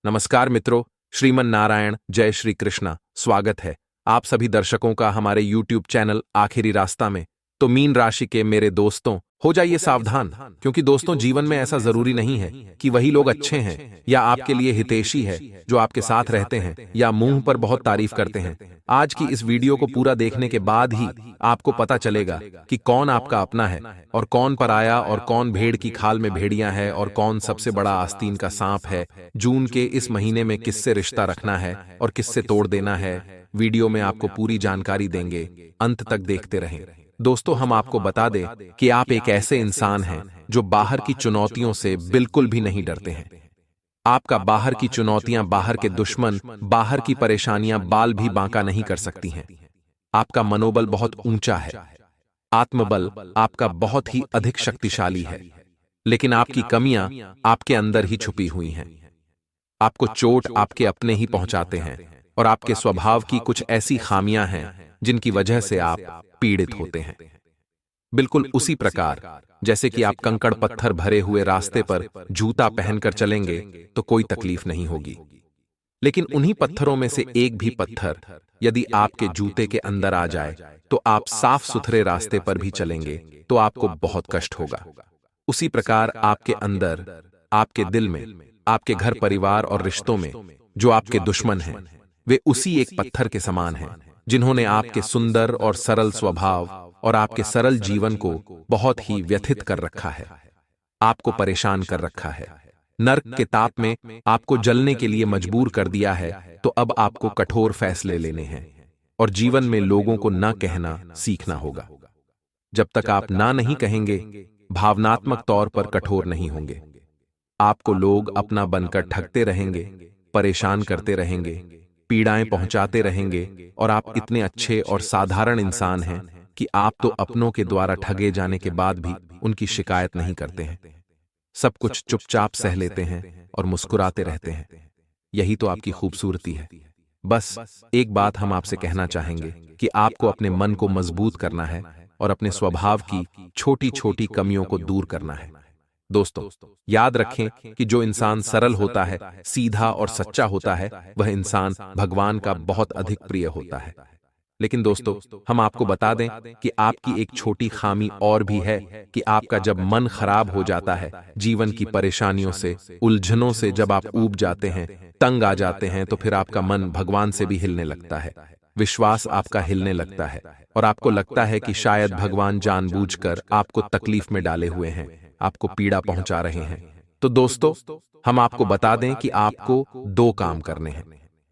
नमस्कार मित्रों, श्रीमन नारायण जय श्री कृष्णा। स्वागत है आप सभी दर्शकों का हमारे YouTube चैनल आखिरी रास्ता में। तो मीन राशि के मेरे दोस्तों, हो जाइए सावधान, क्योंकि दोस्तों जीवन में ऐसा जरूरी नहीं है कि वही लोग अच्छे हैं या आपके लिए हितैषी है जो आपके साथ रहते हैं या मुंह पर बहुत तारीफ करते हैं। आज की इस वीडियो को पूरा देखने के बाद ही आपको पता चलेगा कि कौन आपका अपना है और कौन पराया, और कौन भेड़ की खाल में भेड़िया है और कौन सबसे बड़ा आस्तीन का सांप है। जून के इस महीने में किससे रिश्ता रखना है और किससे तोड़ देना है, वीडियो में आपको पूरी जानकारी देंगे। अंत तक देखते रहें। दोस्तों, हम आपको बता दें कि आप एक ऐसे इंसान हैं जो बाहर की चुनौतियों से बिल्कुल भी नहीं डरते हैं। आपका बाहर की चुनौतियां, बाहर के दुश्मन, बाहर की परेशानियां बाल भी बांका नहीं कर सकती हैं। आपका मनोबल बहुत ऊंचा है, आत्मबल आपका बहुत ही अधिक शक्तिशाली है, लेकिन आपकी कमियां आपके अंदर ही छुपी हुई हैं। आपको चोट आपके अपने ही पहुंचाते हैं और आपके स्वभाव की कुछ ऐसी खामियां हैं जिनकी वजह से आप पीड़ित होते हैं। बिल्कुल उसी प्रकार जैसे कि आप कंकड़ पत्थर भरे हुए रास्ते पर जूता पहनकर चलेंगे तो कोई तकलीफ नहीं होगी, लेकिन उन्हीं पत्थरों में से एक भी पत्थर यदि आपके जूते के अंदर आ जाए तो आप साफ सुथरे रास्ते पर भी चलेंगे तो आपको बहुत कष्ट होगा। उसी प्रकार आपके अंदर, आपके दिल में, आपके घर परिवार और रिश्तों में जो आपके दुश्मन हैं, वे उसी एक पत्थर के समान हैं जिन्होंने आपके सुंदर और सरल स्वभाव और आपके सरल जीवन को बहुत ही व्यथित कर रखा है, आपको परेशान कर रखा है, नर्क के ताप में आपको जलने के लिए मजबूर कर दिया है। तो अब आपको कठोर फैसले लेने हैं और जीवन में लोगों को ना कहना सीखना होगा। जब तक आप ना नहीं कहेंगे, भावनात्मक तौर पर कठोर नहीं होंगे, आपको लोग अपना बनकर ठगते रहेंगे, परेशान करते रहेंगे, पीड़ाएं पहुंचाते रहेंगे, और आप इतने अच्छे और साधारण इंसान हैं कि आप तो अपनों के द्वारा ठगे जाने के बाद भी उनकी शिकायत नहीं करते हैं। सब कुछ चुपचाप सह लेते हैं और मुस्कुराते रहते हैं। यही तो आपकी खूबसूरती है। बस एक बात हम आपसे कहना चाहेंगे कि आपको अपने मन को मजबूत करना है और अपने स्वभाव की छोटी छोटी कमियों को दूर करना है। दोस्तों, याद रखें कि जो इंसान सरल होता है, सीधा और सच्चा होता है, वह इंसान भगवान का बहुत अधिक प्रिय होता है। लेकिन दोस्तों, हम आपको बता दें कि आपकी एक छोटी खामी और भी है कि आपका जब मन खराब हो जाता है, जीवन की परेशानियों से, उलझनों से जब आप ऊब जाते हैं, तंग आ जाते हैं, तो फिर आपका मन भगवान से भी हिलने लगता है, विश्वास आपका हिलने लगता है और आपको लगता है कि शायद भगवान जानबूझकर आपको तकलीफ में डाले हुए हैं, आपको पीड़ा पहुंचा रहे हैं। तो दोस्तों, हम आपको बता दें कि आपको दो काम करने हैं।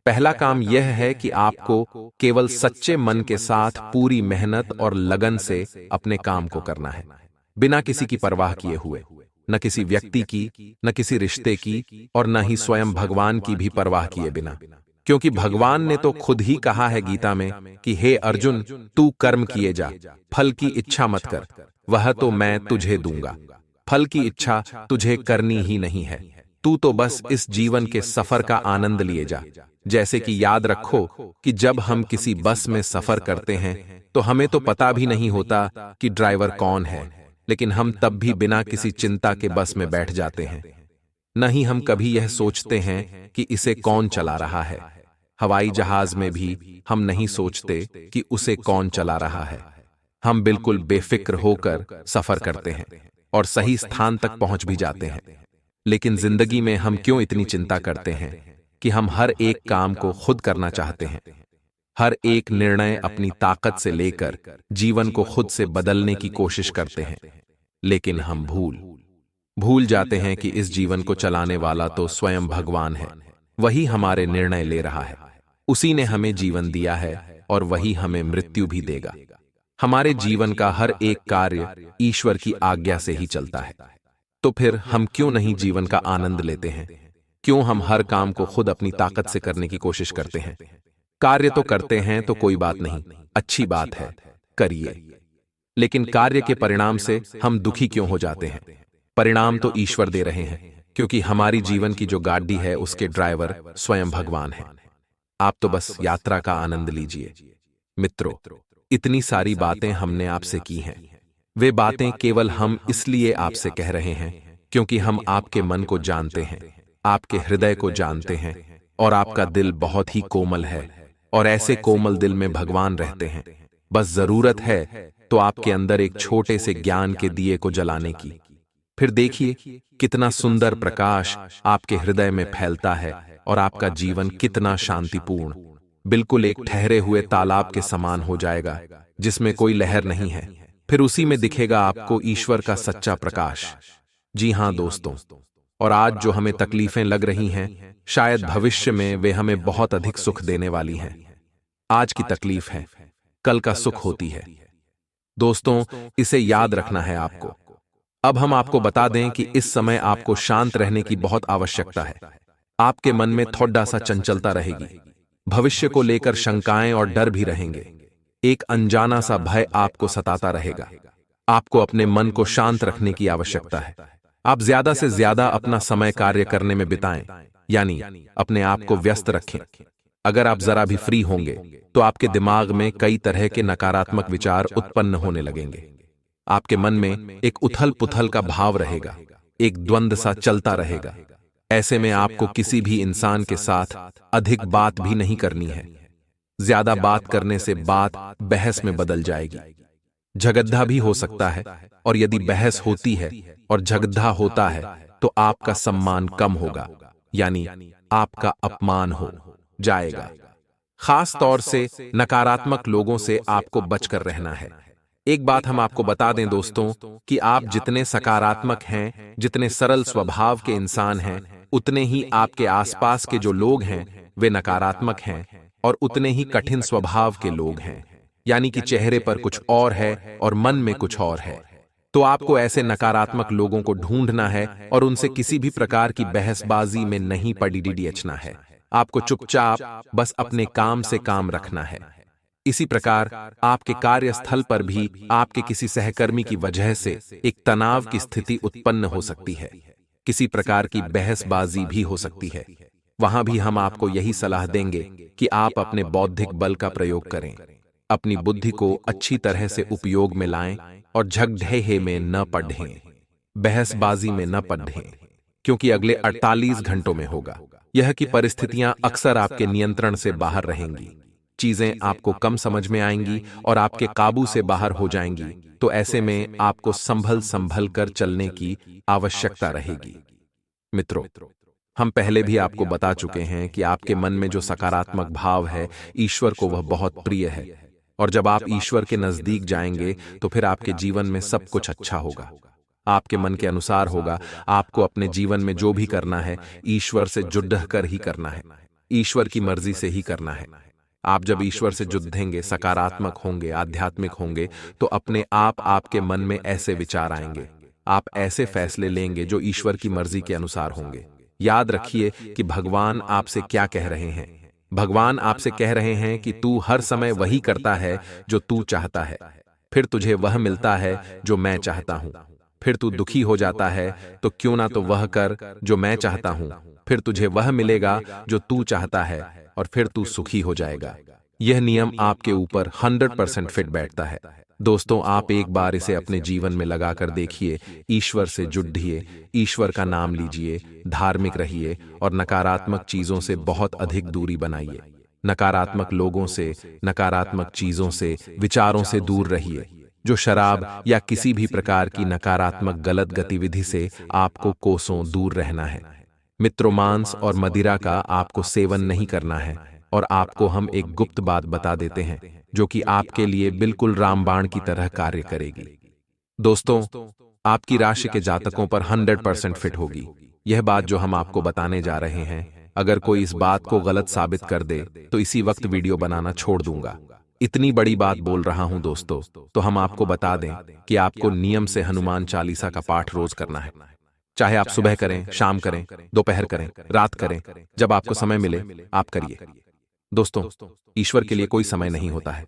पहला काम यह है कि आपको केवल सच्चे मन के साथ पूरी मेहनत और लगन से अपने काम को करना है, बिना किसी की परवाह किए हुए, न किसी व्यक्ति की, न किसी रिश्ते की, और न ही स्वयं भगवान की भी परवाह किए बिना। क्योंकि भगवान ने तो खुद ही कहा है गीता में कि हे अर्जुन, तू कर्म किए जा, फल की इच्छा मत कर, वह तो मैं तुझे दूंगा। फल की इच्छा तुझे करनी ही नहीं है, तू तो बस इस जीवन के सफर का आनंद लिए जा। जैसे कि याद रखो कि जब हम किसी बस में सफर करते हैं तो हमें तो पता भी नहीं होता कि ड्राइवर कौन है, लेकिन हम तब भी बिना किसी चिंता के बस में बैठ जाते हैं। न ही हम कभी यह सोचते हैं कि इसे कौन चला रहा है। हवाई जहाज में भी हम नहीं सोचते कि उसे कौन चला रहा है। हम बिल्कुल बेफिक्र होकर सफर करते हैं और सही स्थान तक पहुंच भी जाते हैं। लेकिन जिंदगी में हम क्यों इतनी चिंता करते हैं कि हम हर एक काम को खुद करना चाहते हैं, हर एक निर्णय अपनी ताकत से लेकर जीवन को खुद से बदलने की कोशिश करते हैं, लेकिन हम भूल जाते हैं कि इस जीवन को चलाने वाला तो स्वयं भगवान है। वही हमारे निर्णय ले रहा है, उसी ने हमें जीवन दिया है और वही हमें मृत्यु भी देगा। हमारे जीवन का हर एक कार्य ईश्वर की आज्ञा से ही चलता है। तो फिर हम क्यों नहीं जीवन का आनंद लेते हैं? क्यों हम हर काम को खुद अपनी ताकत से करने की कोशिश करते हैं? कार्य तो करते हैं तो कोई बात नहीं, अच्छी बात है, करिए, लेकिन कार्य के परिणाम से हम दुखी क्यों हो जाते हैं? परिणाम तो ईश्वर दे रहे हैं, क्योंकि हमारी जीवन की जो गाड़ी है उसके ड्राइवर स्वयं भगवान है। आप तो बस यात्रा का आनंद लीजिए। मित्रों, इतनी सारी बातें हमने आपसे की हैं, वे बातें केवल हम इसलिए आपसे कह रहे हैं क्योंकि हम आपके मन को जानते हैं, आपके हृदय को जानते हैं और आपका दिल बहुत ही कोमल है और ऐसे कोमल दिल में भगवान रहते हैं। बस जरूरत है तो आपके अंदर एक छोटे से ज्ञान के दिए को जलाने की। फिर देखिए कितना सुंदर प्रकाश आपके हृदय में फैलता है और आपका जीवन कितना शांतिपूर्ण, बिल्कुल एक ठहरे हुए तालाब के समान हो जाएगा जिसमें कोई लहर नहीं है। फिर उसी में दिखेगा आपको ईश्वर का सच्चा प्रकाश। जी हां दोस्तों, और आज जो हमें तकलीफें लग रही हैं, शायद भविष्य में वे हमें बहुत अधिक सुख देने वाली हैं। आज की तकलीफ है, कल का सुख होती है। दोस्तों, इसे याद रखना है आपको। अब हम आपको बता दें कि इस समय आपको शांत रहने की बहुत आवश्यकता है। आपके मन में थोड़ा सा चंचलता रहेगी, भविष्य को लेकर शंकाएं और डर भी रहेंगे। एक अनजाना सा भय आपको सताता रहेगा। आपको अपने मन को शांत रखने की आवश्यकता है। आप ज्यादा से ज्यादा अपना समय कार्य करने में बिताएं, यानी अपने आप को व्यस्त रखें। अगर आप जरा भी फ्री होंगे तो आपके दिमाग में कई तरह के नकारात्मक विचार उत्पन्न होने लगेंगे। आपके मन में एक उथल पुथल का भाव रहेगा, एक द्वंद्व सा चलता रहेगा। ऐसे में आपको किसी भी इंसान के साथ अधिक बात भी नहीं करनी है। ज्यादा बात करने से बात बहस में बदल जाएगी, झगड़ा भी हो सकता है, और यदि बहस होती है और झगड़ा होता है तो आपका सम्मान कम होगा, यानी आपका अपमान हो जाएगा। खास तौर से नकारात्मक लोगों से आपको बचकर रहना है। एक बात हम आपको बता दें दोस्तों कि आप जितने सकारात्मक हैं, जितने सरल स्वभाव के इंसान हैं, उतने ही आपके आसपास के जो लोग हैं वे नकारात्मक हैं और उतने ही कठिन स्वभाव के लोग हैं, यानी कि चेहरे पर कुछ और है और मन में कुछ और है। तो आपको ऐसे नकारात्मक लोगों को ढूंढना है और उनसे किसी भी प्रकार की बहसबाजी में नहीं पड़ना है। आपको चुपचाप बस अपने काम से काम रखना है। इसी प्रकार आपके कार्यस्थल पर भी आपके किसी सहकर्मी की वजह से एक तनाव की स्थिति उत्पन्न हो सकती है, किसी प्रकार की बहसबाजी भी हो सकती है। वहां भी हम आपको यही सलाह देंगे कि आप अपने बौद्धिक बल का प्रयोग करें, अपनी बुद्धि को अच्छी तरह से उपयोग में लाएं और झगड़े में न पड़ें, बहसबाजी में न पड़ें, क्योंकि अगले 48 घंटों में होगा यह कि परिस्थितियां अक्सर आपके नियंत्रण से बाहर रहेंगी, चीजें आपको कम समझ में आएंगी और आपके काबू से बाहर हो जाएंगी। तो ऐसे में आपको संभल कर चलने की आवश्यकता रहेगी। मित्रों, हम पहले भी आपको बता चुके हैं कि आपके मन में जो सकारात्मक भाव है, ईश्वर को वह बहुत प्रिय है, और जब आप ईश्वर के नजदीक जाएंगे तो फिर आपके जीवन में सब कुछ अच्छा होगा, आपके मन के अनुसार होगा। आपको अपने जीवन में जो भी करना है ईश्वर से जुड़ कर ही करना है, ईश्वर की मर्जी से ही करना है। आप जब ईश्वर से जुड़ेंगे, सकारात्मक होंगे, आध्यात्मिक होंगे, तो अपने आप आपके मन में ऐसे विचार आएंगे, आप ऐसे फैसले लेंगे जो ईश्वर की मर्जी के अनुसार होंगे। याद रखिए कि भगवान आपसे क्या कह रहे हैं। भगवान आपसे कह रहे हैं कि तू हर समय वही करता है जो तू चाहता है, फिर तुझे वह मिलता है जो मैं चाहता हूं। फिर तू दुखी हो जाता है तो क्यों ना तो वह कर जो मैं चाहता हूं, फिर तुझे वह मिलेगा जो तू चाहता है और फिर तू सुखी हो जाएगा। यह नियम आपके ऊपर 100% फिट बैठता है। दोस्तों, आप एक बार इसे अपने जीवन में लगाकर देखिए। ईश्वर से जुड़िए, ईश्वर का नाम लीजिए, धार्मिक रहिए और नकारात्मक चीजों से बहुत अधिक दूरी बनाइए। नकारात्मक लोगों से, नकारात्मक चीजों से, विचारों से दूर रहिए। जो शराब या किसी भी प्रकार की नकारात्मक गलत गतिविधि से आपको कोसों दूर रहना है। मित्रों, मांस और मदिरा का आपको सेवन नहीं करना है, और आपको हम एक गुप्त बात बता देते हैं जो कि आपके लिए बिल्कुल रामबाण की तरह कार्य करेगी। दोस्तों, आपकी राशि के जातकों पर 100% फिट होगी यह बात जो हम आपको बताने जा रहे हैं। अगर कोई इस बात को गलत साबित कर दे तो इसी वक्त वीडियो बनाना छोड़ दूंगा। इतनी बड़ी बात बोल रहा हूं दोस्तों, तो हम आपको बता दें कि आपको नियम से हनुमान चालीसा का पाठ रोज करना है। चाहे आप सुबह करें, शाम करें, दोपहर करें, रात करें, जब आपको समय मिले आप करिए। दोस्तों, ईश्वर के लिए कोई समय नहीं होता है,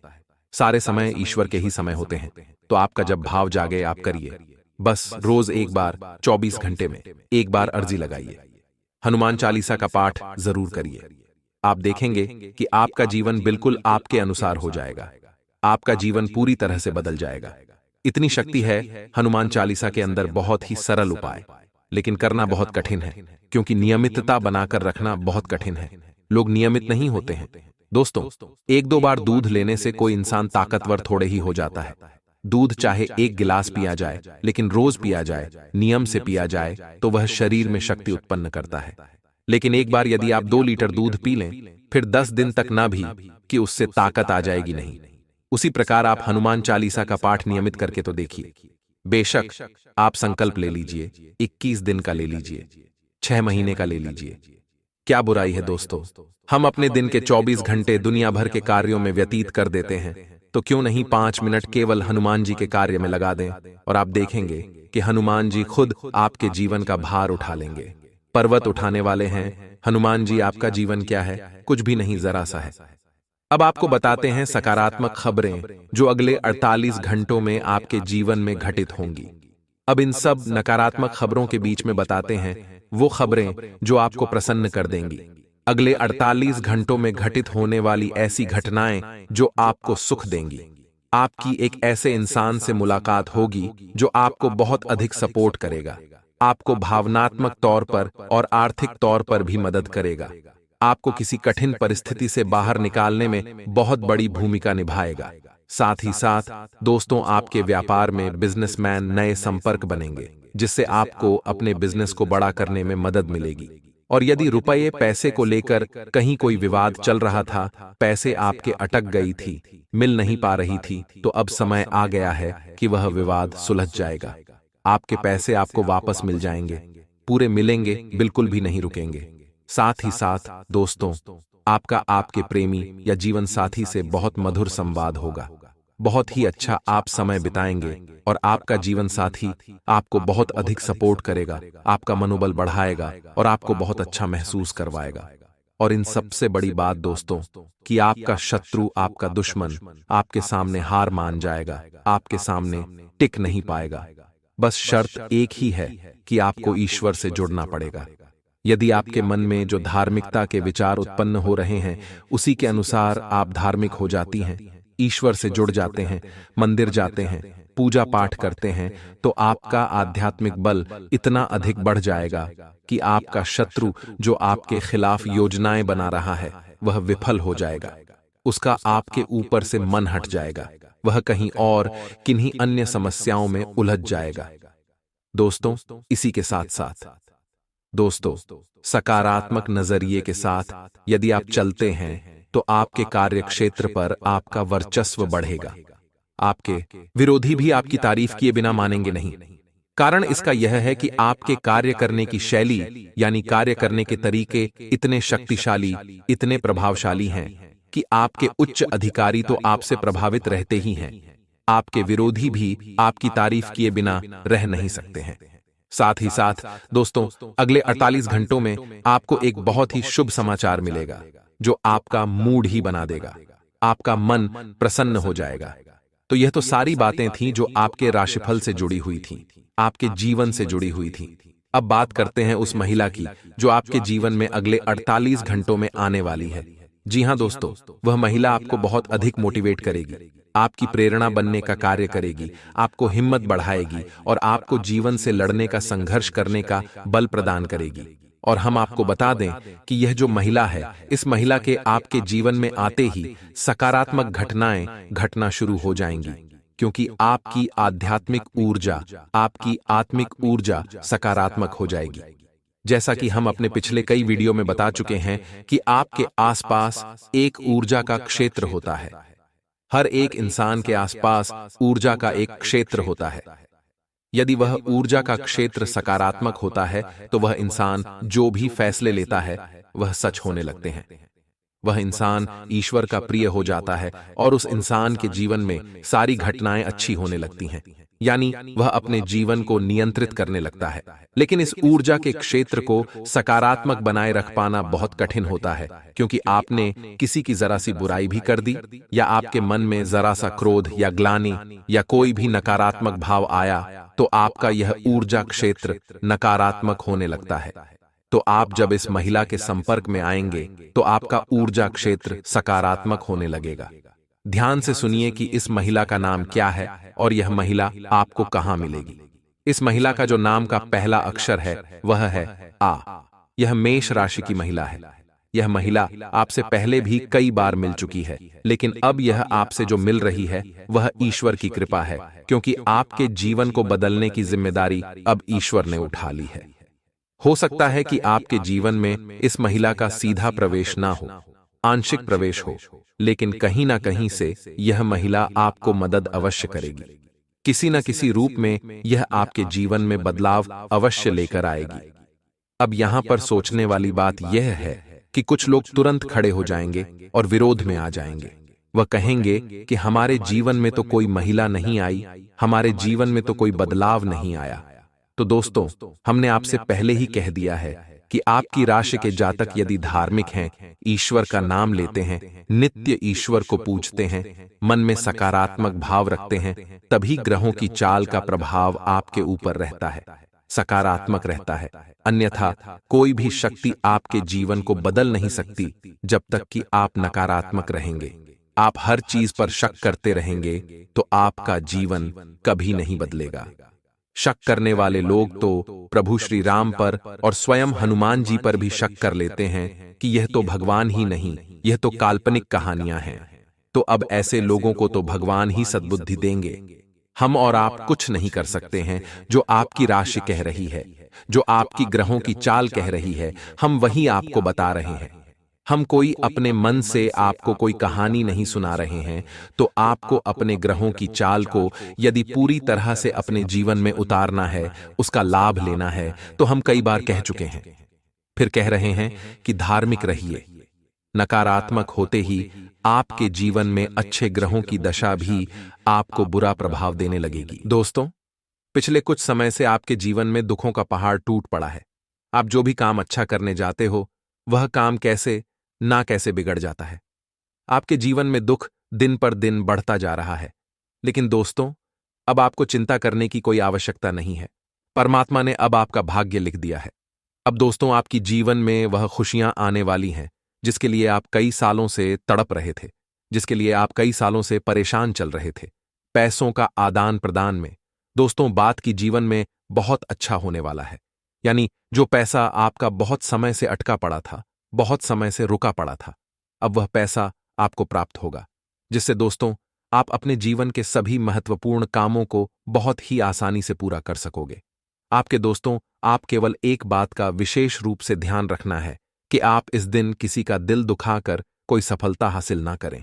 सारे समय ईश्वर के ही समय होते हैं। तो आपका जब भाव जागे आप करिए। बस रोज एक बार 24 घंटे में एक बार अर्जी लगाइए, हनुमान चालीसा का पाठ जरूर करिए। आप देखेंगे कि आपका जीवन बिल्कुल आपके अनुसार हो जाएगा, आपका जीवन पूरी तरह से बदल जाएगा। इतनी शक्ति है हनुमान चालीसा के अंदर। बहुत ही सरल उपाय, लेकिन करना बहुत कठिन है, क्योंकि नियमितता बनाकर रखना बहुत कठिन है। लोग नियमित नहीं होते हैं। दोस्तों, एक दो बार दूध लेने से कोई इंसान ताकतवर थोड़े ही हो जाता है। दूध चाहे एक गिलास पिया जाए, लेकिन रोज पिया जाए, नियम से पिया जाए, तो वह शरीर में शक्ति उत्पन्न करता है। लेकिन एक बार यदि आप 2 लीटर दूध पी लें, फिर 10 दिन तक ना भी कि उससे ताकत आ जाएगी नहीं। उसी प्रकार आप हनुमान चालीसा का पाठ नियमित करके तो देखिए। बेशक आप संकल्प ले लीजिए, 21 दिन का ले लीजिए, 6 महीने का ले लीजिए। क्या बुराई है दोस्तों? हम अपने दिन के 24 घंटे दुनिया भर के कार्यों में व्यतीत कर देते हैं, तो क्यों नहीं 5 मिनट केवल हनुमान जी के कार्य में लगा दें, और आप देखेंगे कि हनुमान जी खुद आपके जीवन का भार उठा लेंगे। पर्वत उठाने वाले हैं हनुमान जी। आपका जीवन क्या है? कुछ भी नहीं, जरा सा है। अब आपको बताते हैं सकारात्मक खबरें जो अगले 48 घंटों में आपके जीवन में घटित होंगी। अब इन सब नकारात्मक खबरों के बीच में बताते हैं वो खबरें जो आपको प्रसन्न कर देंगी। अगले 48 घंटों में घटित होने वाली ऐसी घटनाएं जो आपको सुख देंगी। आपकी एक ऐसे इंसान से मुलाकात होगी जो आपको बहुत अधिक सपोर्ट करेगा, आपको भावनात्मक तौर पर और आर्थिक तौर पर भी मदद करेगा, आपको किसी कठिन परिस्थिति से बाहर निकालने में बहुत बड़ी भूमिका निभाएगा। साथ ही साथ दोस्तों, आपके व्यापार में बिजनेसमैन नए संपर्क बनेंगे, जिससे आपको अपने बिजनेस को बड़ा करने में मदद मिलेगी। और यदि रुपये पैसे को लेकर कहीं कोई विवाद चल रहा था, पैसे आपके अटक गई थी, मिल नहीं पा रही थी, तो अब समय आ गया है कि वह विवाद सुलझ जाएगा। आपके पैसे आपको वापस मिल जाएंगे, पूरे मिलेंगे, बिल्कुल भी नहीं रुकेंगे। साथ ही साथ दोस्तों, आपका आपके प्रेमी या जीवन साथी से बहुत मधुर संवाद होगा। बहुत ही अच्छा आप समय बिताएंगे और आपका जीवन साथी आपको बहुत अधिक सपोर्ट करेगा, आपका मनोबल बढ़ाएगा और आपको बहुत अच्छा महसूस करवाएगा। और इन सबसे बड़ी बात दोस्तों, कि आपका शत्रु, आपका दुश्मन आपके सामने हार मान जाएगा, आपके सामने टिक नहीं पाएगा। बस शर्त एक ही है कि आपको ईश्वर से जुड़ना पड़ेगा। यदि आपके मन में जो धार्मिकता के विचार उत्पन्न हो रहे हैं, उसी के अनुसार आप धार्मिक हो जाती हैं, ईश्वर से जुड़ जाते हैं, मंदिर जाते हैं, पूजा पाठ करते हैं, तो आपका आध्यात्मिक बल इतना अधिक बढ़ जाएगा कि आपका शत्रु जो आपके खिलाफ योजनाएं बना रहा है, वह विफल हो जाएगा। उसका आपके ऊपर से मन हट जाएगा, वह कहीं और किन्हीं अन्य समस्याओं में उलझ जाएगा। दोस्तों, इसी के साथ साथ दोस्तों, सकारात्मक नजरिए के साथ यदि आप चलते हैं, तो आपके कार्य क्षेत्र पर आपका वर्चस्व बढ़ेगा। आपके विरोधी भी आपकी तारीफ किए बिना मानेंगे नहीं। कारण इसका यह है कि आपके कार्य करने की शैली यानी कार्य करने के तरीके इतने शक्तिशाली, इतने प्रभावशाली हैं कि आपके उच्च अधिकारी तो आपसे प्रभावित रहते ही हैं, आपके विरोधी भी आपकी तारीफ किए बिना रह नहीं सकते हैं। साथ ही साथ दोस्तों, अगले 48 घंटों में आपको एक बहुत ही शुभ समाचार मिलेगा जो आपका मूड ही बना देगा, आपका मन प्रसन्न हो जाएगा। तो यह तो सारी बातें थीं जो आपके राशिफल से जुड़ी हुई थीं, आपके जीवन से जुड़ी हुई थीं। अब बात करते हैं उस महिला की जो आपके जीवन में अगले 48 घंटों में आने वाली है। जी हां दोस्तों, वह महिला आपको बहुत अधिक मोटिवेट करेगी, आपकी प्रेरणा बनने का कार्य करेगी, आपको हिम्मत बढ़ाएगी और आपको जीवन से लड़ने का, संघर्ष करने का बल प्रदान करेगी। और हम आपको बता दें कि यह जो महिला है, इस महिला के आपके जीवन में आते ही सकारात्मक घटनाएं घटना शुरू हो जाएंगी, क्योंकि आपकी आध्यात्मिक ऊर्जा, आपकी आत्मिक ऊर्जा सकारात्मक हो जाएगी। जैसा कि हम अपने पिछले कई वीडियो में बता चुके हैं कि आपके आसपास एक ऊर्जा का क्षेत्र होता है। हर एक इंसान के आसपास ऊर्जा का एक क्षेत्र होता है। यदि वह ऊर्जा का क्षेत्र सकारात्मक होता है, तो वह इंसान जो भी फैसले लेता है, वह सच होने लगते हैं। वह इंसान ईश्वर का प्रिय हो जाता है और उस इंसान के जीवन में सारी घटनाएं अच्छी होने लगती हैं, यानी वह अपने जीवन को नियंत्रित करने लगता है। लेकिन इस ऊर्जा के क्षेत्र को सकारात्मक बनाए रख पाना बहुत कठिन होता है, क्योंकि आपने किसी की जरा सी बुराई भी कर दी, या आपके मन में जरा सा क्रोध या ग्लानि या कोई भी नकारात्मक भाव आया, तो आपका यह ऊर्जा क्षेत्र नकारात्मक होने लगता है। तो आप जब इस महिला के संपर्क में आएंगे, तो आपका ऊर्जा क्षेत्र सकारात्मक होने लगेगा। ध्यान से सुनिए कि इस महिला का नाम क्या है और यह महिला आपको कहां मिलेगी। इस महिला का जो नाम का पहला अक्षर है वह है आ। यह मेष राशि की महिला है। यह महिला आपसे पहले भी कई बार मिल चुकी है, लेकिन अब यह आपसे जो मिल रही है वह ईश्वर की कृपा है, क्योंकि आपके जीवन को बदलने की जिम्मेदारी अब ईश्वर ने उठा ली है। हो सकता है कि आपके जीवन में इस महिला का सीधा प्रवेश ना हो, आंशिक प्रवेश हो, लेकिन कहीं ना कहीं से यह महिला आपको मदद अवश्य करेगी। किसी न किसी रूप में यह आपके जीवन में बदलाव अवश्य लेकर आएगी। अब यहां पर सोचने वाली बात यह है कि कुछ लोग तुरंत खड़े हो जाएंगे और विरोध में आ जाएंगे। वह कहेंगे कि हमारे जीवन में तो कोई महिला नहीं आई, हमारे जीवन में तो कोई बदलाव नहीं आया। तो दोस्तों, हमने आपसे पहले ही कह दिया है कि आपकी राशि के जातक यदि धार्मिक हैं, ईश्वर का नाम लेते हैं, नित्य ईश्वर को पूजते हैं, मन में सकारात्मक भाव रखते हैं, तभी ग्रहों की चाल का प्रभाव आपके ऊपर रहता है, सकारात्मक रहता है। अन्यथा कोई भी शक्ति आपके जीवन को बदल नहीं सकती जब तक कि आप नकारात्मक रहेंगे। आप हर चीज पर शक करते रहेंगे तो आपका जीवन कभी नहीं बदलेगा। शक करने वाले लोग तो प्रभु श्री राम पर और स्वयं हनुमान जी पर भी शक कर लेते हैं कि यह तो भगवान ही नहीं, यह तो काल्पनिक कहानियां हैं। तो अब ऐसे लोगों को तो भगवान ही सद्बुद्धि देंगे। हम और आप कुछ नहीं कर सकते हैं। जो आपकी राशि कह रही है, जो आपकी ग्रहों की चाल कह रही है, हम वही आपको बता रहे हैं। हम कोई अपने मन से आपको कोई कहानी नहीं सुना रहे हैं। तो आपको अपने ग्रहों की चाल को यदि पूरी तरह से अपने जीवन में उतारना है, उसका लाभ लेना है, तो हम कई बार कह चुके हैं, फिर कह रहे हैं कि धार्मिक रहिए। नकारात्मक होते ही आपके जीवन में अच्छे ग्रहों की दशा भी आपको बुरा प्रभाव देने लगेगी। दोस्तों, पिछले कुछ समय से आपके जीवन में दुखों का पहाड़ टूट पड़ा है। आप जो भी काम अच्छा करने जाते हो, वह काम कैसे ना कैसे बिगड़ जाता है। आपके जीवन में दुख दिन पर दिन बढ़ता जा रहा है। लेकिन दोस्तों, अब आपको चिंता करने की कोई आवश्यकता नहीं है। परमात्मा ने अब आपका भाग्य लिख दिया है। अब दोस्तों, आपकी जीवन में वह खुशियां आने वाली हैं जिसके लिए आप कई सालों से तड़प रहे थे, जिसके लिए आप कई सालों से परेशान चल रहे थे। पैसों का आदान प्रदान में दोस्तों बात की जीवन में बहुत अच्छा होने वाला है। यानी जो पैसा आपका बहुत समय से अटका पड़ा था, बहुत समय से रुका पड़ा था, अब वह पैसा आपको प्राप्त होगा, जिससे दोस्तों आप अपने जीवन के सभी महत्वपूर्ण कामों को बहुत ही आसानी से पूरा कर सकोगे। आपके दोस्तों, आप केवल एक बात का विशेष रूप से ध्यान रखना है कि आप इस दिन किसी का दिल दुखाकर कोई सफलता हासिल ना करें।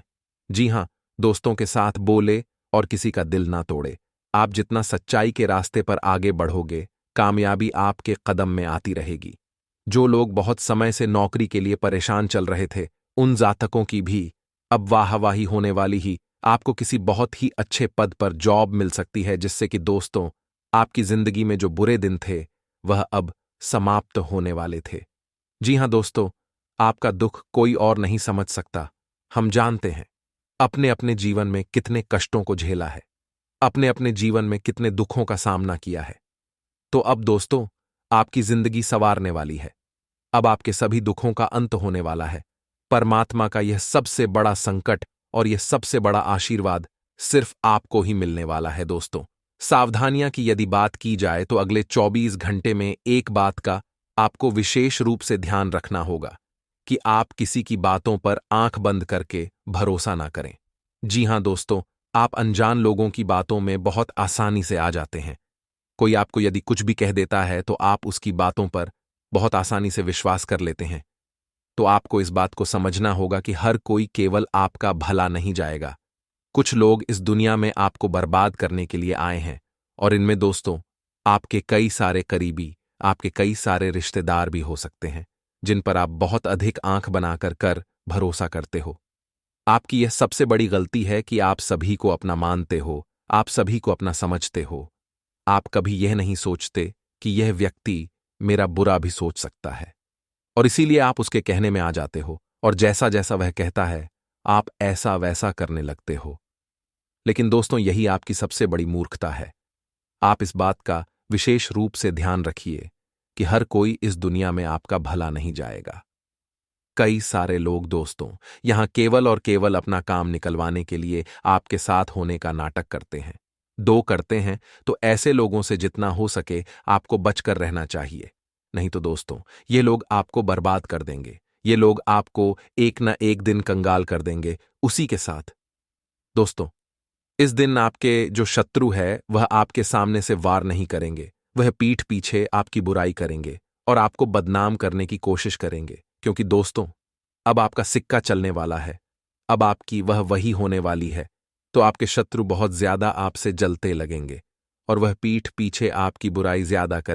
जी हां, दोस्तों के साथ बोले और किसी का दिल ना तोड़े। आप जितना सच्चाई के रास्ते पर आगे बढ़ोगे, कामयाबी आपके कदम में आती रहेगी। जो लोग बहुत समय से नौकरी के लिए परेशान चल रहे थे, उन जातकों की भी अब वाहवाही होने वाली ही। आपको किसी बहुत ही अच्छे पद पर जॉब मिल सकती है, जिससे कि दोस्तों आपकी जिंदगी में जो बुरे दिन थे वह अब समाप्त होने वाले थे। जी हां दोस्तों, आपका दुख कोई और नहीं समझ सकता। हम जानते हैं अपने अपने जीवन में कितने कष्टों को झेला है, अपने अपने जीवन में कितने दुखों का सामना किया है। तो अब दोस्तों आपकी जिंदगी संवारने वाली है। अब आपके सभी दुखों का अंत होने वाला है। परमात्मा का यह सबसे बड़ा संकट और यह सबसे बड़ा आशीर्वाद सिर्फ आपको ही मिलने वाला है। दोस्तों, सावधानियां की यदि बात की जाए तो अगले 24 घंटे में एक बात का आपको विशेष रूप से ध्यान रखना होगा कि आप किसी की बातों पर आंख बंद करके भरोसा ना करें। जी हां दोस्तों, आप अनजान लोगों की बातों में बहुत आसानी से आ जाते हैं। कोई आपको यदि कुछ भी कह देता है तो आप उसकी बातों पर बहुत आसानी से विश्वास कर लेते हैं। तो आपको इस बात को समझना होगा कि हर कोई केवल आपका भला नहीं जाएगा। कुछ लोग इस दुनिया में आपको बर्बाद करने के लिए आए हैं, और इनमें दोस्तों आपके कई सारे करीबी, आपके कई सारे रिश्तेदार भी हो सकते हैं, जिन पर आप बहुत अधिक आंख बनाकर भरोसा करते हो। आपकी यह सबसे बड़ी गलती है कि आप सभी को अपना मानते हो, आप सभी को अपना समझते हो। आप कभी यह नहीं सोचते कि यह व्यक्ति मेरा बुरा भी सोच सकता है, और इसीलिए आप उसके कहने में आ जाते हो, और जैसा जैसा वह कहता है आप ऐसा वैसा करने लगते हो। लेकिन दोस्तों, यही आपकी सबसे बड़ी मूर्खता है। आप इस बात का विशेष रूप से ध्यान रखिए कि हर कोई इस दुनिया में आपका भला नहीं जाएगा। कई सारे लोग दोस्तों यहां केवल और केवल अपना काम निकलवाने के लिए आपके साथ होने का नाटक करते हैं। दो करते हैं तो ऐसे लोगों से जितना हो सके आपको बचकर रहना चाहिए। नहीं तो दोस्तों, ये लोग आपको बर्बाद कर देंगे। ये लोग आपको एक ना एक दिन कंगाल कर देंगे उसी के साथ। दोस्तों, इस दिन आपके जो शत्रु है वह आपके सामने से वार नहीं करेंगे। वह पीठ पीछे आपकी बुराई करेंगे और आपको बदनाम करने की कोशिश करेंगे, क्योंकि दोस्तों, अब आपका सिक्का चलने वाला है। अब आपकी वह वही होने वाली है। तो आपके शत्रु बहुत ज्यादा आपसे जलते लगेंगे और वह पीठ पीछे आपकी बुराई ज्यादा करेंगे।